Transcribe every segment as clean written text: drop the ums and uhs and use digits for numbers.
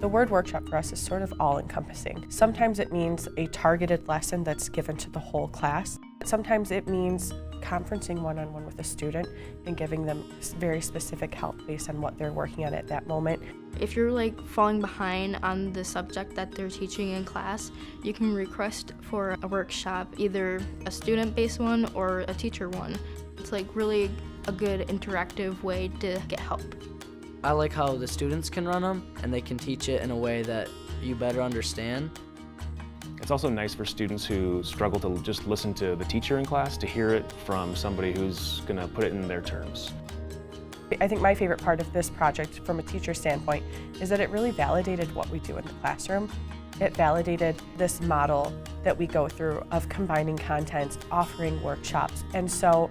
The word workshop for us is sort of all-encompassing. Sometimes it means a targeted lesson that's given to the whole class. Sometimes it means conferencing one-on-one with a student and giving them very specific help based on what they're working on at that moment. If you're falling behind on the subject that they're teaching in class, you can request for a workshop, either a student-based one or a teacher one. It's really a good interactive way to get help. I like how the students can run them and they can teach it in a way that you better understand. It's also nice for students who struggle to just listen to the teacher in class to hear it from somebody who's going to put it in their terms. I think my favorite part of this project from a teacher standpoint is that it really validated what we do in the classroom. It validated this model that we go through of combining content, offering workshops. And so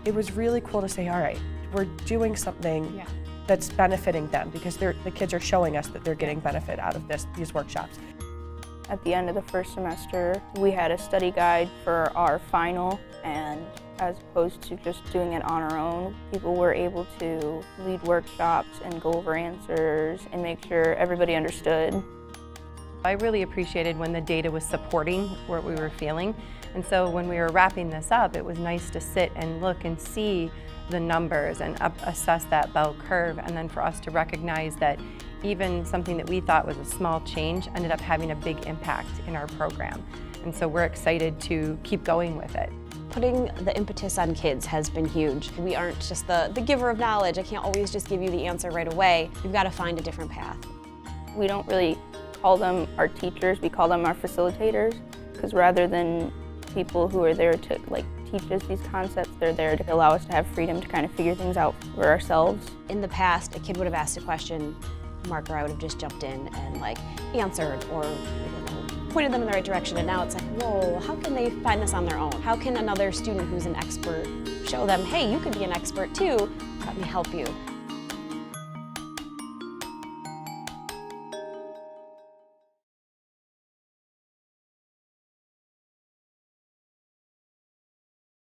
it was really cool to say, all right, we're doing something that's benefiting them because the kids are showing us that they're getting benefit out of these workshops. At the end of the first semester, we had a study guide for our final, and as opposed to just doing it on our own, people were able to lead workshops and go over answers and make sure everybody understood. I really appreciated when the data was supporting what we were feeling, and so when we were wrapping this up, it was nice to sit and look and see the numbers and assess that bell curve, and then for us to recognize that even something that we thought was a small change ended up having a big impact in our program. And so we're excited to keep going with it. Putting the impetus on kids has been huge. We aren't just the giver of knowledge. I can't always just give you the answer right away. You've got to find a different path. We don't really call them our teachers, we call them our facilitators, because rather than people who are there to teach us these concepts, they're there to allow us to have freedom to kind of figure things out for ourselves. In the past, a kid would have asked a question, Mark or I would have just jumped in and answered or pointed them in the right direction, and now it's whoa, how can they find this on their own? How can another student who's an expert show them, hey, you could be an expert too, let me help you.